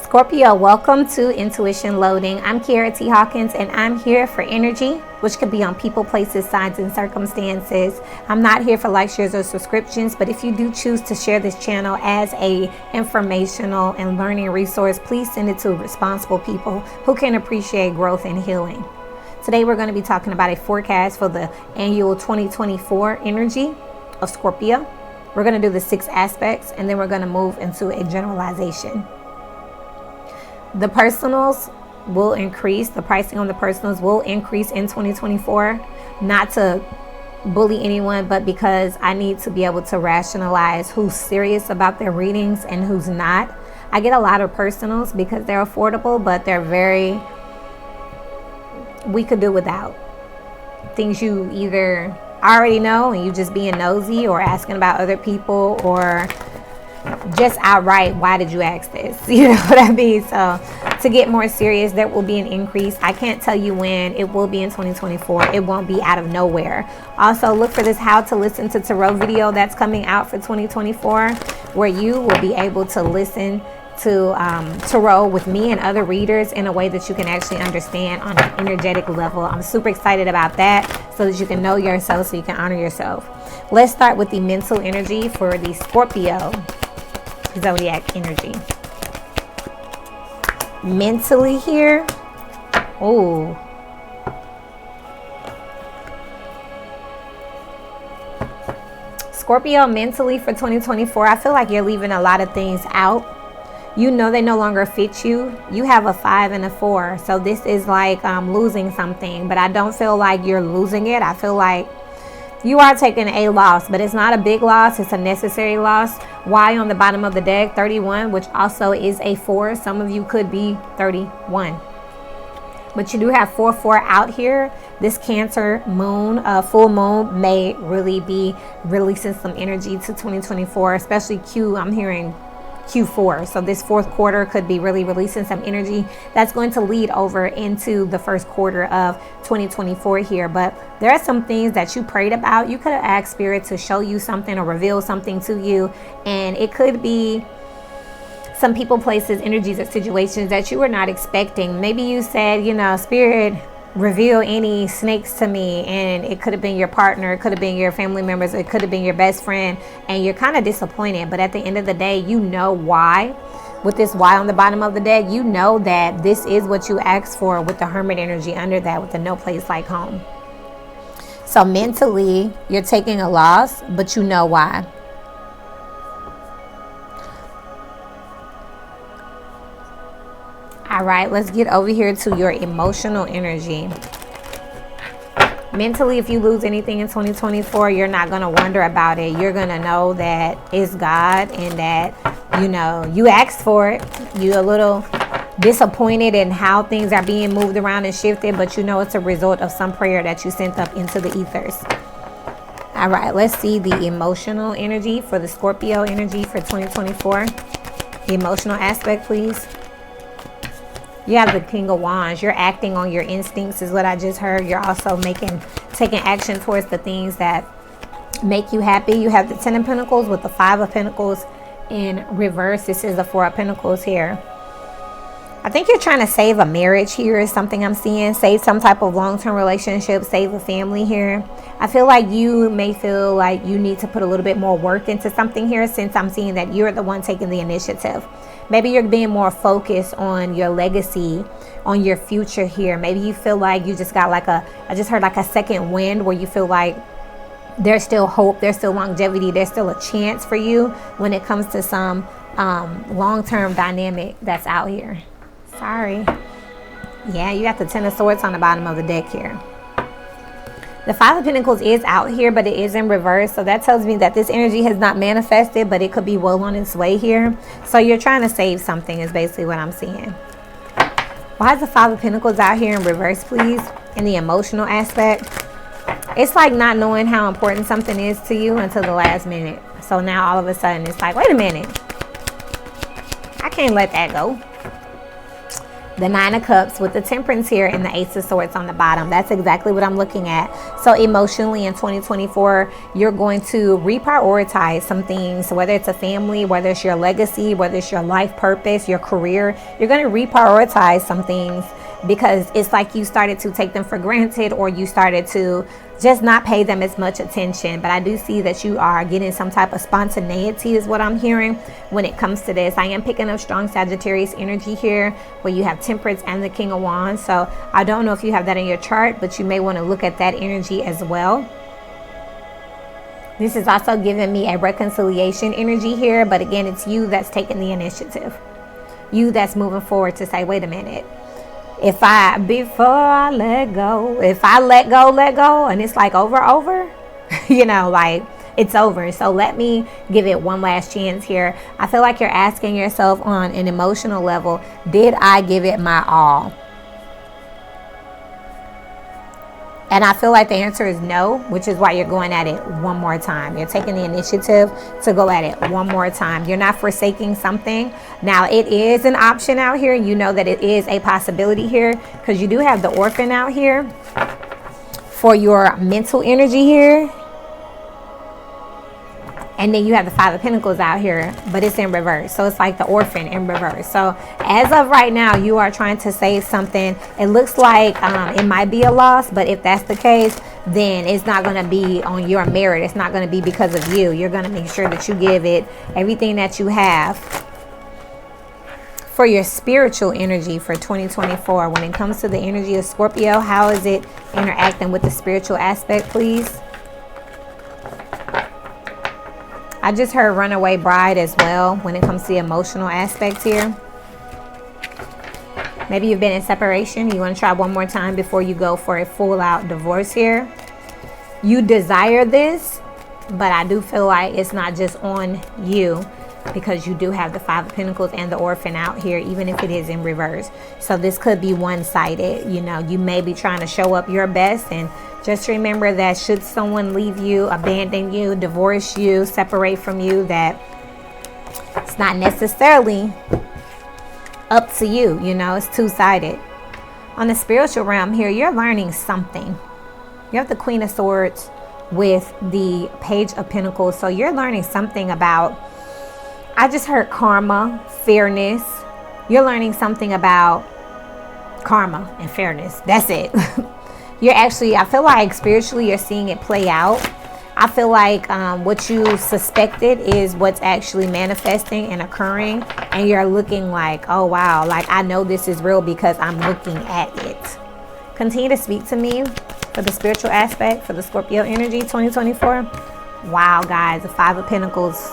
Scorpio, welcome to Intuition Loading. I'm Kiara T. Hawkins, and I'm here for energy, which could be on people, places, signs, and circumstances. I'm not here for likes, shares, or subscriptions, but if you do choose to share this channel as a informational and learning resource, please send it to responsible people who can appreciate growth and healing. Today, we're going to be talking about a forecast for the annual 2024 energy of Scorpio. We're going to do the 6 aspects, and then we're going to move into a generalization. The personals will increase. The pricing on the personals will increase in 2024. Not to bully anyone, but because I need to be able to rationalize who's serious about their readings and who's not. I get a lot of personals because they're affordable, but they're very, we could do without. Things you either already know and you just being nosy, or asking about other people, or just outright, why did you ask this? You know what I mean? So to get more serious, there will be an increase. I can't tell you when. It will be in 2024. It won't be out of nowhere. Also, look for this how to listen to tarot video that's coming out for 2024, where you will be able to listen to tarot with me and other readers in a way that you can actually understand on an energetic level. I'm super excited about that, so that you can know yourself, so you can honor yourself. Let's start with the mental energy for the Scorpio Zodiac energy. Mentally here, oh, Scorpio, mentally for 2024, I feel like you're leaving a lot of things out. You know they no longer fit you. You have a 5 and a 4, so this is like losing something, but I don't feel like you're losing it. I feel like you are taking a loss, but it's not a big loss. It's a necessary loss. Why on the bottom of the deck? 31, which also is a 4. Some of you could be 31. But you do have 4-4 out here. This Cancer moon, full moon, may really be releasing some energy to 2024, especially I'm hearing Q4. So this fourth quarter could be really releasing some energy that's going to lead over into the first quarter of 2024 here. But there are some things that you prayed about. You could have asked Spirit to show you something or reveal something to you, and it could be some people, places, energies, or situations that you were not expecting. Maybe you said, Spirit, reveal any snakes to me, and it could have been your partner, it could have been your family members, it could have been your best friend, and you're kind of disappointed. But at the end of the day, you know why. With this Y on the bottom of the deck, you know that this is what you asked for, with the Hermit energy under that, with the no place like home. So mentally, you're taking a loss, but you know why. All right, let's get over here to your emotional energy. Mentally, if you lose anything in 2024, you're not going to wonder about it. You're going to know that it's God, and that, you asked for it. You're a little disappointed in how things are being moved around and shifted, but it's a result of some prayer that you sent up into the ethers. All right, let's see the emotional energy for the Scorpio energy for 2024. The emotional aspect, please. You have the King of Wands. You're acting on your instincts is what I just heard. You're also taking action towards the things that make you happy. You have the 10 of Pentacles with the 5 of Pentacles in reverse. This is the 4 of Pentacles here. I think you're trying to save a marriage here is something I'm seeing. Save some type of long-term relationship. Save a family here. I feel like you may feel like you need to put a little bit more work into something here, since I'm seeing that you're the one taking the initiative. Maybe you're being more focused on your legacy, on your future here. Maybe you feel like you just got I just heard like a second wind, where you feel like there's still hope, there's still longevity, there's still a chance for you when it comes to some long-term dynamic that's out here. Sorry. Yeah, you got the 10 of Swords on the bottom of the deck here. The 5 of Pentacles is out here, but it is in reverse. So that tells me that this energy has not manifested, but it could be well on its way here. So you're trying to save something is basically what I'm seeing. Why is the 5 of Pentacles out here in reverse, please? In the emotional aspect. It's like not knowing how important something is to you until the last minute. So now all of a sudden it's like, wait a minute. I can't let that go. the Nine of Cups with the Temperance here and the Ace of Swords on the bottom. That's exactly what I'm looking at. So emotionally in 2024, you're going to reprioritize some things, whether it's a family, whether it's your legacy, whether it's your life purpose, your career. You're going to reprioritize some things because it's like you started to take them for granted, or you started to just not pay them as much attention. But I do see that you are getting some type of spontaneity is what I'm hearing when it comes to this. I am picking up strong Sagittarius energy here, where you have Temperance and the King of Wands. So I don't know if you have that in your chart, but you may want to look at that energy as well. This is also giving me a reconciliation energy here, but again, it's you that's taking the initiative. You that's moving forward to say, wait a minute. Before I let go, if I let go, and it's like over, you know, like it's over. So let me give it one last chance here. I feel like you're asking yourself on an emotional level, did I give it my all? And I feel like the answer is no, which is why you're going at it one more time. You're taking the initiative to go at it one more time. You're not forsaking something. Now, it is an option out here. You know that it is a possibility here because you do have the Orphan out here for your mental energy here. And then you have the Five of Pentacles out here, but it's in reverse. So it's like the Orphan in reverse. So as of right now, you are trying to save something. It looks like it might be a loss, but if that's the case, then it's not going to be on your merit. It's not going to be because of you. You're going to make sure that you give it everything that you have. For your spiritual energy for 2024, when it comes to the energy of Scorpio, how is it interacting with the spiritual aspect, please? I just heard Runaway Bride as well when it comes to the emotional aspect here. Maybe you've been in separation. You want to try one more time before you go for a full-out divorce here. You desire this, but I do feel like it's not just on you because you do have the Five of Pentacles and the Orphan out here, even if it is in reverse. So this could be one-sided. You know, you may be trying to show up your best, and just remember that should someone leave you, abandon you, divorce you, separate from you, that it's not necessarily up to you. You know, it's two-sided. On the spiritual realm here, you're learning something. You have the Queen of Swords with the Page of Pentacles. So you're learning something about, I just heard karma, fairness. You're learning something about karma and fairness. That's it. You're actually, I feel like spiritually you're seeing it play out. I feel like what you suspected is what's actually manifesting and occurring. And you're looking like, oh, wow, like I know this is real because I'm looking at it. Continue to speak to me for the spiritual aspect for the Scorpio energy 2024. Wow, guys, the Five of Pentacles.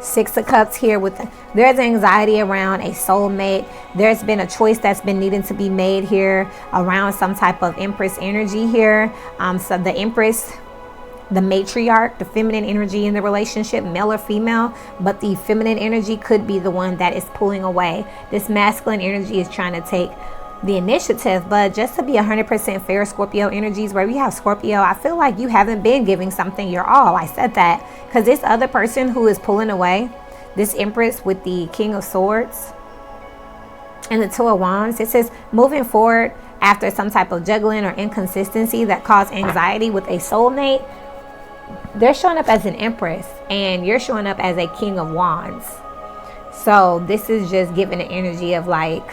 Six of Cups here with there's anxiety around a soulmate. There's been a choice that's been needing to be made here around some type of Empress energy here. So the Empress, the matriarch, the feminine energy in the relationship, male or female, but the feminine energy could be the one that is pulling away. This masculine energy is trying to take the initiative, but just to be 100% fair, Scorpio energies, where we have Scorpio, I feel like you haven't been giving something your all. I said that because this other person who is pulling away, this Empress with the King of Swords and the Two of Wands, it says moving forward after some type of juggling or inconsistency that caused anxiety with a soulmate. They're showing up as an Empress and you're showing up as a King of Wands. So this is just giving an energy of like,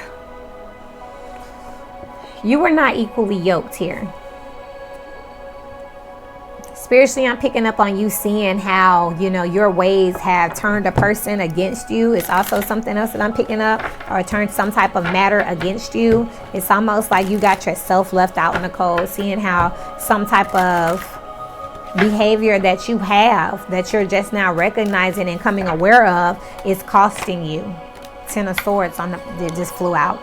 you were not equally yoked here. Spiritually, I'm picking up on you seeing how, you know, your ways have turned a person against you. It's also something else that I'm picking up, or turned some type of matter against you. It's almost like you got yourself left out in the cold, seeing how some type of behavior that you have that you're just now recognizing and coming aware of is costing you. Ten of Swords it just flew out.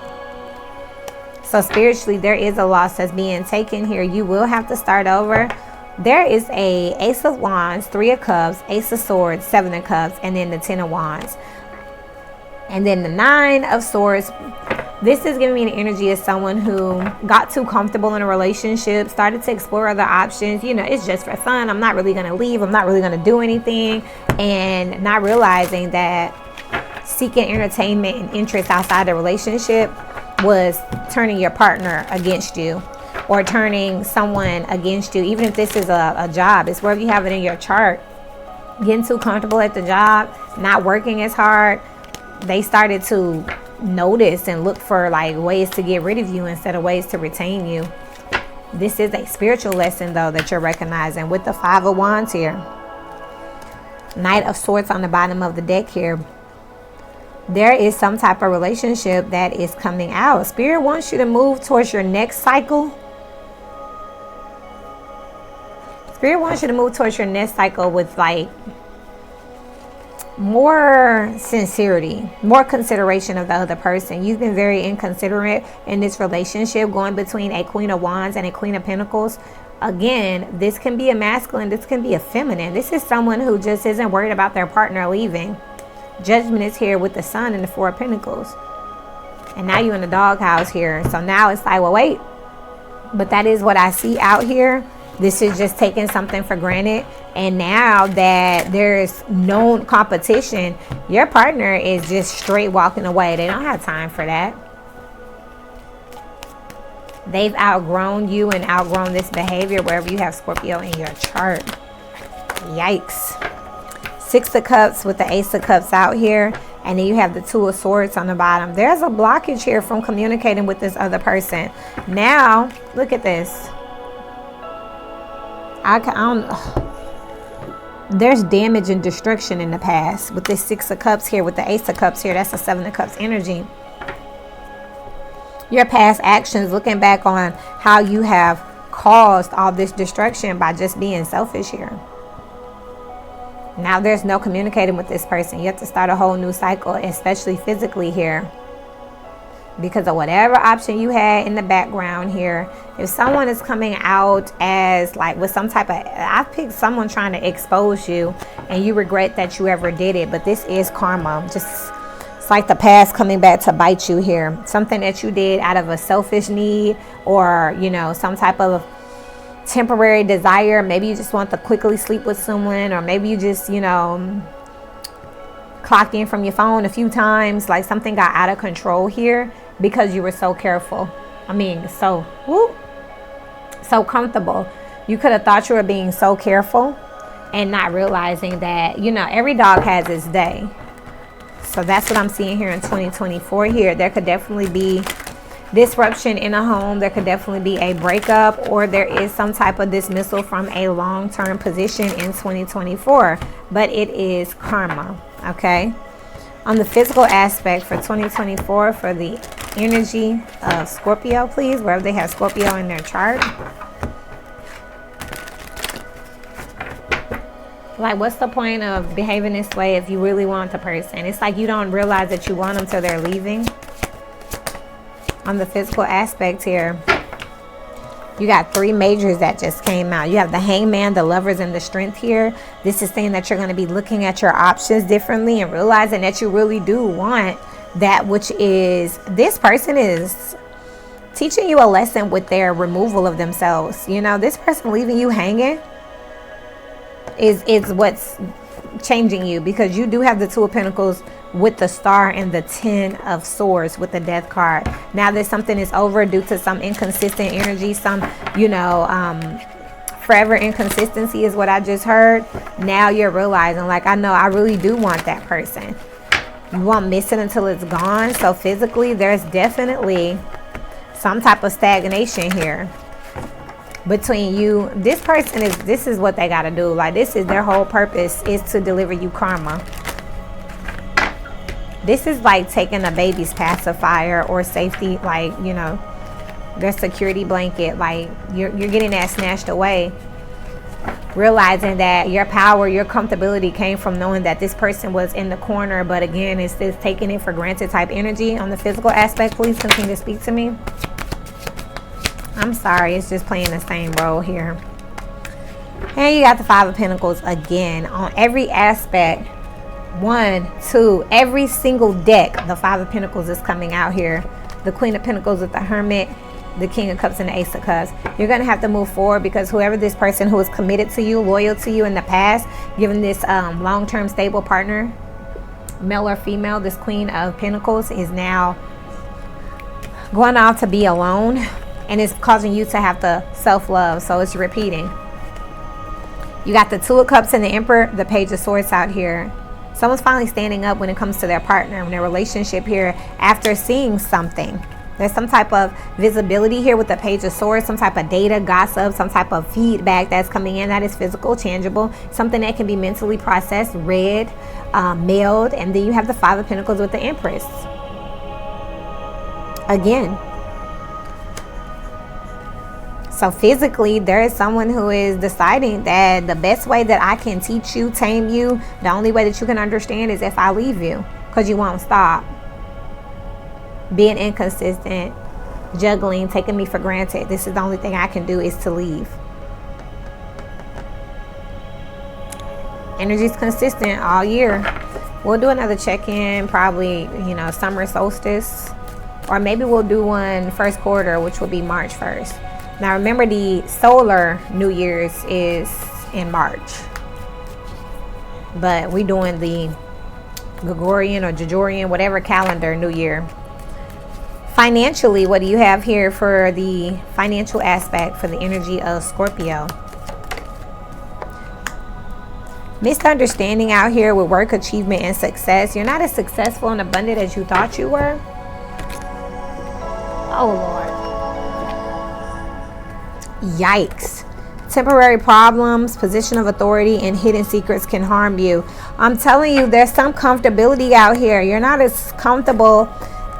So spiritually, there is a loss that's being taken here. You will have to start over. There is a Ace of Wands, Three of Cups, Ace of Swords, Seven of Cups, and then the Ten of Wands. And then the Nine of Swords. This is giving me the energy of someone who got too comfortable in a relationship, started to explore other options. You know, it's just for fun. I'm not really going to leave. I'm not really going to do anything. And not realizing that seeking entertainment and interest outside the relationship was turning your partner against you, or turning someone against you. Even if this is a job, it's wherever you have it in your chart. Getting too comfortable at the job, not working as hard. They started to notice and look for like ways to get rid of you instead of ways to retain you. This is a spiritual lesson though that you're recognizing with the 5 of Wands here. Knight of Swords on the bottom of the deck here. There is some type of relationship that is coming out. Spirit wants you to move towards your next cycle. Spirit wants you to move towards your next cycle with like more sincerity, more consideration of the other person. You've been very inconsiderate in this relationship, going between a Queen of Wands and a Queen of Pentacles. Again, this can be a masculine, this can be a feminine. This is someone who just isn't worried about their partner leaving. Judgment is here with the Sun and the 4 of Pentacles. And now you're in the doghouse here. So now it's like, well, wait. But that is what I see out here. This is just taking something for granted. And now that there's known competition, your partner is just straight walking away. They don't have time for that. They've outgrown you and outgrown this behavior wherever you have Scorpio in your chart. Yikes. 6 of Cups with the Ace of Cups out here. And then you have the 2 of Swords on the bottom. There's a blockage here from communicating with this other person. Now, look at this. There's damage and destruction in the past with this 6 of Cups here, with the Ace of Cups here. That's the 7 of Cups energy. Your past actions, looking back on how you have caused all this destruction by just being selfish here. Now there's no communicating with this person. You have to start a whole new cycle, especially physically here, because of whatever option you had in the background here. If someone is coming out as like with some type of, I picked someone trying to expose you and you regret that you ever did it, but this is karma. Just, it's like the past coming back to bite you here. Something that you did out of a selfish need, or, you know, some type of temporary desire. Maybe you just want to quickly sleep with someone, or maybe you just, you know, clocked in from your phone a few times. Like something got out of control here because you were so careful. I mean, so comfortable. You could have thought you were being so careful and not realizing that, you know, every dog has its day. So that's what I'm seeing here in 2024 here. There could definitely be disruption in a home. There could definitely be a breakup, or there is some type of dismissal from a long-term position in 2024. But it is karma, okay? On the physical aspect for 2024, for the energy of Scorpio, please, wherever they have Scorpio in their chart. Like, what's the point of behaving this way if you really want the person? It's like you don't realize that you want them till they're leaving. On the physical aspect here, you got 3 majors that just came out. You have the Hangman, the Lovers, and the Strength here. This is saying that you're going to be looking at your options differently and realizing that you really do want that, which is, this person is teaching you a lesson with their removal of themselves. You know, this person leaving you hanging is what's changing you, because you do have the 2 of Pentacles with the Star and the 10 of Swords with the Death card. Now that something is over due to some inconsistent energy, some, you know, forever inconsistency is what I just heard. Now you're realizing, like, I know I really do want that person. You won't miss it until it's gone. So physically, there's definitely some type of stagnation here between you. This person is, this is what they got to do. Like, this is their whole purpose, is to deliver you karma. This is like taking a baby's pacifier or safety, like, you know, their security blanket. Like, you're getting that snatched away. Realizing that your power, your comfortability came from knowing that this person was in the corner. But again, it's this taking it for granted type energy. On the physical aspect, please continue to speak to me. I'm sorry, it's just playing the same role here. And you got the 5 of Pentacles again on every aspect. 1, 2, every single deck, the 5 of Pentacles is coming out here. The Queen of Pentacles with the Hermit, the King of Cups, and the Ace of Cups. You're going to have to move forward, because whoever this person who is committed to you, loyal to you in the past, given this long-term stable partner, male or female, this Queen of Pentacles is now going off to be alone, and it's causing you to have to self-love. So it's repeating. You got the Two of Cups and the Emperor, the Page of Swords out here. Someone's finally standing up when it comes to their partner and their relationship here after seeing something. There's some type of visibility here with the Page of Swords, some type of data, gossip, some type of feedback that's coming in that is physical, tangible, something that can be mentally processed, read, mailed. And then you have the Five of Pentacles with the Empress. Again. So physically, there is someone who is deciding that the best way that I can teach you, tame you, the only way that you can understand is if I leave you, because you won't stop. Being inconsistent, juggling, taking me for granted. This is the only thing I can do is to leave. Energy's consistent all year. We'll do another check-in, probably, you know, summer solstice. Or maybe we'll do one first quarter, which will be March 1st. Now remember, the solar New Year's is in March. But we're doing the Gregorian or Gregorian, whatever calendar New Year. Financially, what do you have here for the financial aspect for the energy of Scorpio? Misunderstanding out here with work, achievement, and success. You're not as successful and abundant as you thought you were. Oh, Lord. Yikes. Temporary problems, position of authority, and hidden secrets can harm you. I'm telling you, there's some comfortability out here. You're not as comfortable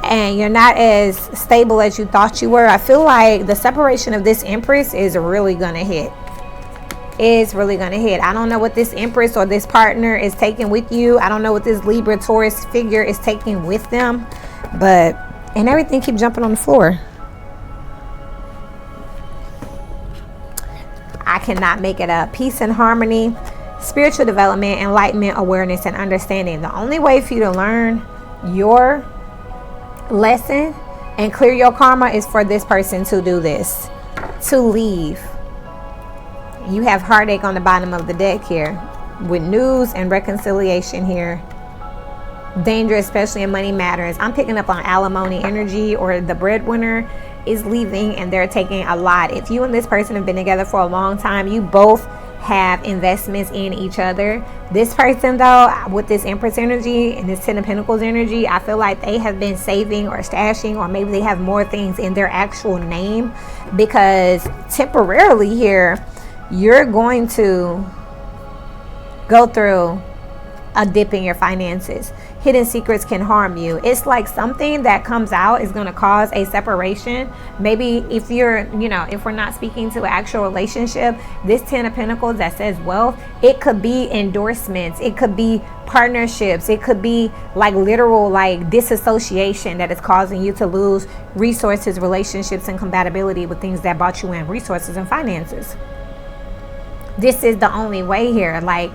and you're not as stable as you thought you were. I feel like the separation of this Empress is really going to hit. It's really going to hit. I don't know what this Empress or this partner is taking with you. I don't know what this Libra Taurus figure is taking with them. And everything keep jumping on the floor. I cannot make it up. Peace and harmony, spiritual development, enlightenment, awareness, and understanding. The only way for you to learn your lesson and clear your karma is for this person to do this, to leave. You have heartache on the bottom of the deck here with news and reconciliation here. Danger, especially in money matters. I'm picking up on alimony energy, or the breadwinner is leaving and they're taking a lot. If you and this person have been together for a long time, you both have investments in each other. This person, though, with this Empress energy and this Ten of Pentacles energy, I feel like they have been saving or stashing, or maybe they have more things in their actual name, because temporarily here you're going to go through a dip in your finances. Hidden secrets can harm you. It's like something that comes out is going to cause a separation. Maybe if you're, if we're not speaking to an actual relationship, this Ten of Pentacles that says wealth, it could be endorsements, it could be partnerships, it could be like literal like disassociation that is causing you to lose resources, relationships, and compatibility with things that brought you in resources and finances. This is the only way here. Like,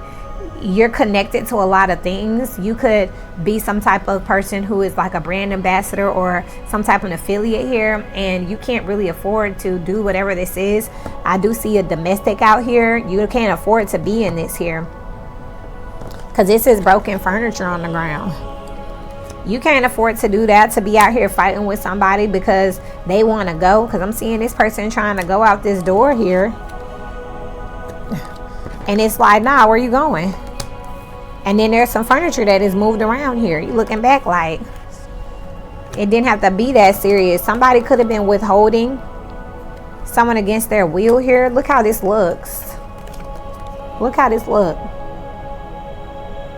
you're connected to a lot of things. You could be some type of person who is like a brand ambassador or some type of affiliate here, and you can't really afford to do whatever this is. I do see a domestic out here. You can't afford to be in this here, because this is broken furniture on the ground. You can't afford to do that, to be out here fighting with somebody because they want to go. Because I'm seeing this person trying to go out this door here, and it's like, nah, where you going? And then there's some furniture that is moved around here. You looking back like it didn't have to be that serious. Somebody could have been withholding someone against their will here. Look how this looks. Look how this looks.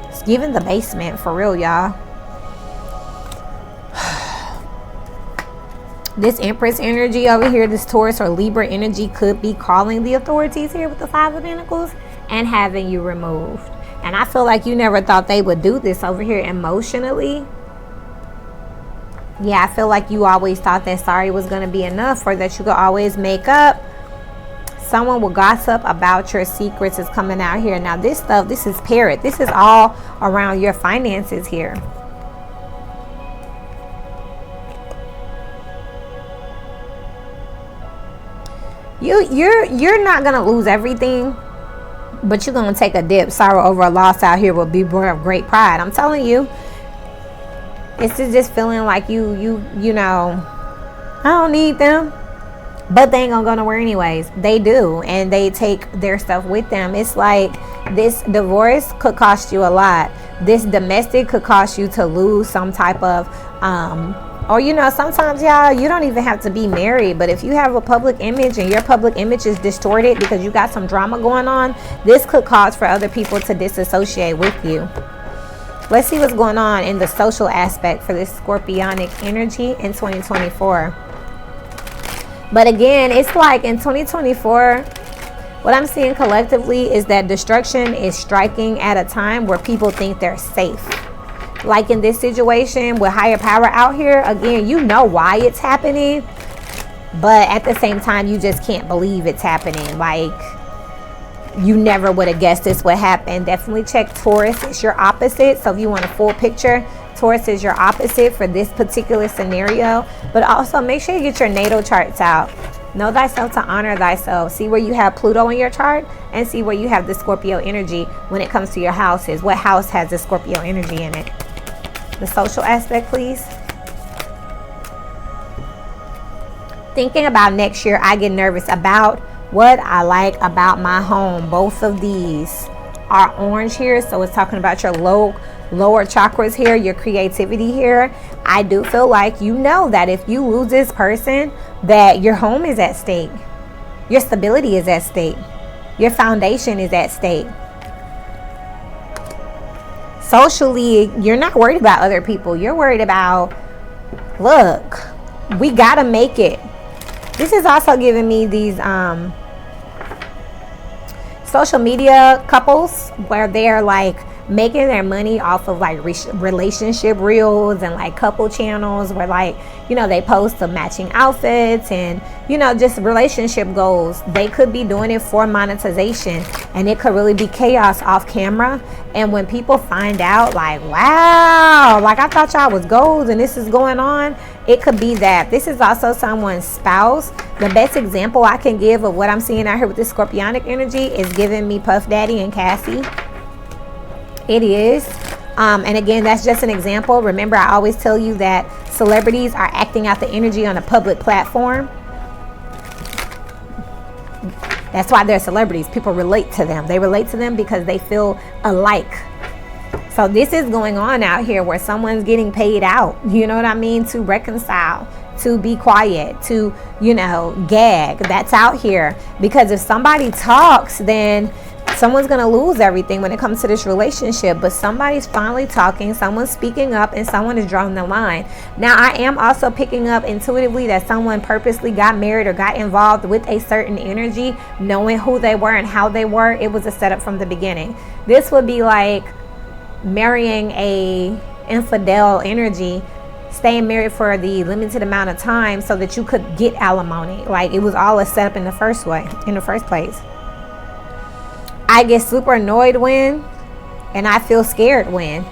It's giving the basement for real, y'all. This Empress energy over here, this Taurus or Libra energy, could be calling the authorities here with the Five of Pentacles and having you removed. And I feel like you never thought they would do this over here emotionally. Yeah, I feel like you always thought that sorry was going to be enough, or that you could always make up. Someone will gossip about your secrets is coming out here. Now this stuff, this is parrot. This is all around your finances here. You're not going to lose everything, but you're going to take a dip. Sorrow over a loss out here will be born of great pride. I'm telling you, It's just feeling like you know, I don't need them. But they ain't gonna go nowhere anyways. They do, and they take their stuff with them. It's like this divorce could cost you a lot. This domestic could cost you to lose some type of or you know, sometimes y'all, you don't even have to be married, but if you have a public image and your public image is distorted because you got some drama going on, this could cause for other people to disassociate with you. Let's see what's going on in the social aspect for this scorpionic energy in 2024. But again, it's like in 2024, what I'm seeing collectively is that destruction is striking at a time where people think they're safe. Like in this situation with higher power out here, again, you know why it's happening, but at the same time, you just can't believe it's happening. Like, you never would have guessed this would happen. Definitely check Taurus. It's your opposite. So if you want a full picture, Taurus is your opposite for this particular scenario. But also make sure you get your natal charts out. Know thyself to honor thyself. See where you have Pluto in your chart and see where you have the Scorpio energy when it comes to your houses. What house has the Scorpio energy in it? The social aspect, please. Thinking about next year, I get nervous about what I like about my home. Both of these are orange here, so it's talking about your lower chakras here, your creativity here. I do feel like you know that if you lose this person, that your home is at stake, your stability is at stake, your foundation is at stake. Socially, you're not worried about other people. You're worried about, look, we gotta make it. This is also giving me these social media couples where they're like making their money off of like relationship reels and like couple channels where, like, you know, they post the matching outfits and, you know, just relationship goals. They could be doing it for monetization, and it could really be chaos off camera. And when people find out, like, wow, like I thought y'all was goals and this is going on, it could be that. This is also someone's spouse. The best example I can give of what I'm seeing out here with this scorpionic energy is giving me Puff Daddy and Cassie. It is. And again, that's just an example. Remember, I always tell you that celebrities are acting out the energy on a public platform. That's why they're celebrities. People relate to them. They relate to them because they feel alike. So this is going on out here where someone's getting paid out, you know what I mean, to reconcile, to be quiet, to, you know, gag. That's out here. Because if somebody talks, then someone's going to lose everything when it comes to this relationship. But somebody's finally talking, someone's speaking up, and someone is drawing the line. Now, I am also picking up intuitively that someone purposely got married or got involved with a certain energy, knowing who they were and how they were. It was a setup from the beginning. This would be like marrying a infidel energy, staying married for the limited amount of time so that you could get alimony. Like, it was all a setup in the first place. I get super annoyed when, and I feel scared when.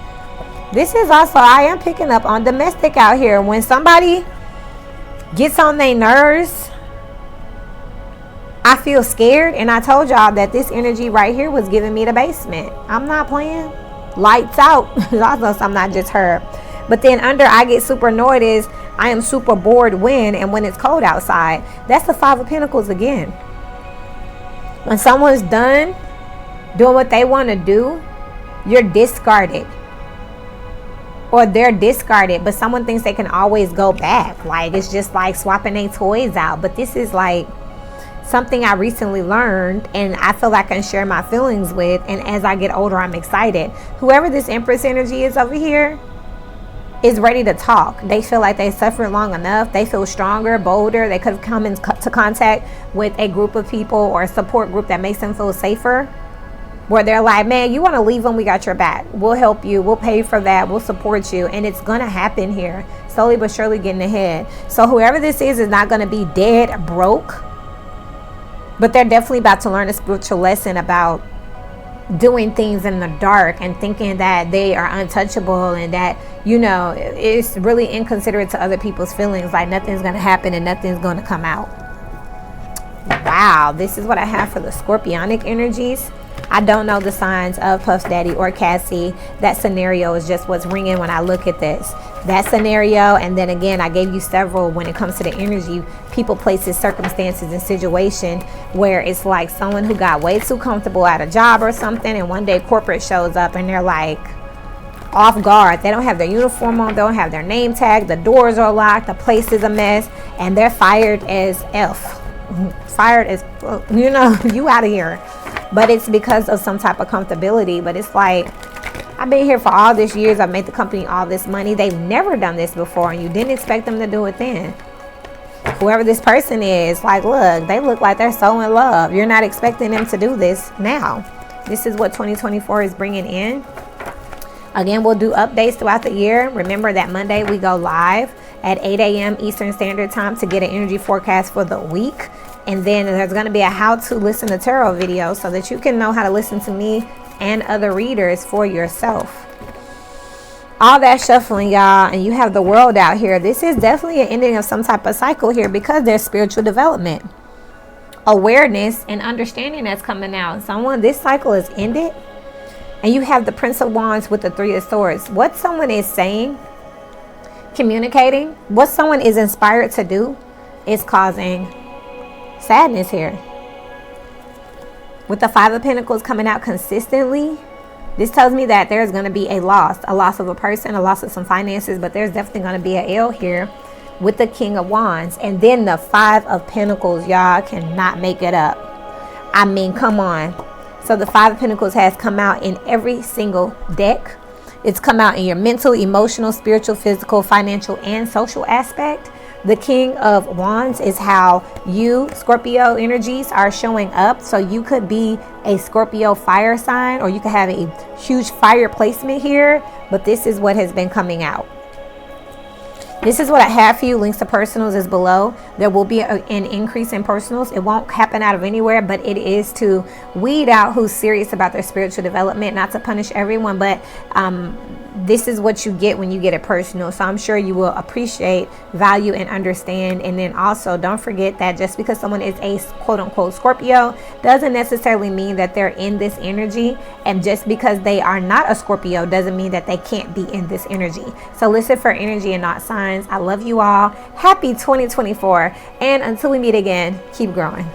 This is also, I am picking up on domestic out here. When somebody gets on their nerves, I feel scared. And I told y'all that this energy right here was giving me the basement. I'm not playing. Lights out. Also, I'm not just her. But then under I get super annoyed is I am super bored when, and when it's cold outside. That's the Five of Pentacles again. When someone's done doing what they want to do, you're discarded, or they're discarded, but someone thinks they can always go back. Like, it's just like swapping their toys out. But this is like something I recently learned, and I feel like I can share my feelings with. And as I get older, I'm excited. Whoever this Empress energy is over here is ready to talk. They feel like they suffered long enough. They feel stronger, bolder. They could come into contact with a group of people or a support group that makes them feel safer, where they're like, man, you want to leave them, we got your back. We'll help you. We'll pay for that. We'll support you. And it's going to happen here. Slowly but surely getting ahead. So whoever this is not going to be dead broke. But they're definitely about to learn a spiritual lesson about doing things in the dark and thinking that they are untouchable and that, you know, it's really inconsiderate to other people's feelings. Like nothing's going to happen and nothing's going to come out. Wow. This is what I have for the scorpionic energies. I don't know the signs of Puff Daddy or Cassie. That scenario is just what's ringing when I look at this. That scenario, and then again, I gave you several when it comes to the energy, people, places, circumstances, and situation where it's like someone who got way too comfortable at a job or something, and one day corporate shows up and they're like off guard. They don't have their uniform on, they don't have their name tag, the doors are locked, the place is a mess, and they're fired as F. Fired as, you know, you out of here. But it's because of some type of comfortability. But it's like, I've been here for all these years, I've made the company all this money. They've never done this before, and you didn't expect them to do it then. Whoever this person is, like, look, they look like they're so in love. You're not expecting them to do this now. This is what 2024 is bringing in. Again, we'll do updates throughout the year. Remember that Monday we go live at 8 a.m. Eastern Standard Time to get an energy forecast for the week. And then there's going to be a how to listen to tarot video so that you can know how to listen to me and other readers for yourself. All that shuffling, y'all, and you have the world out here. This is definitely an ending of some type of cycle here because there's spiritual development, awareness, and understanding that's coming out. Someone, this cycle is ended. And you have the Prince of Wands with the Three of Swords. What someone is saying, communicating, what someone is inspired to do is causing sadness here. With the Five of Pentacles coming out consistently, this tells me that there's going to be a loss of a person, a loss of some finances, but there's definitely going to be an L here with the King of Wands. And then the Five of Pentacles, y'all cannot make it up. I mean, come on. So the Five of Pentacles has come out in every single deck. It's come out in your mental, emotional, spiritual, physical, financial, and social aspect. The King of Wands is how you, Scorpio energies, are showing up. So you could be a Scorpio fire sign, or you could have a huge fire placement here. But this is what has been coming out. This is what I have for you. Links to personals is below. There will be an increase in personals. It won't happen out of anywhere, but it is to weed out who's serious about their spiritual development, not to punish everyone, but this is what you get when you get it personal. So I'm sure you will appreciate, value, and understand. And then also don't forget that just because someone is a quote unquote Scorpio doesn't necessarily mean that they're in this energy. And just because they are not a Scorpio doesn't mean that they can't be in this energy. So listen for energy and not signs. I love you all. Happy 2024. And until we meet again, keep growing.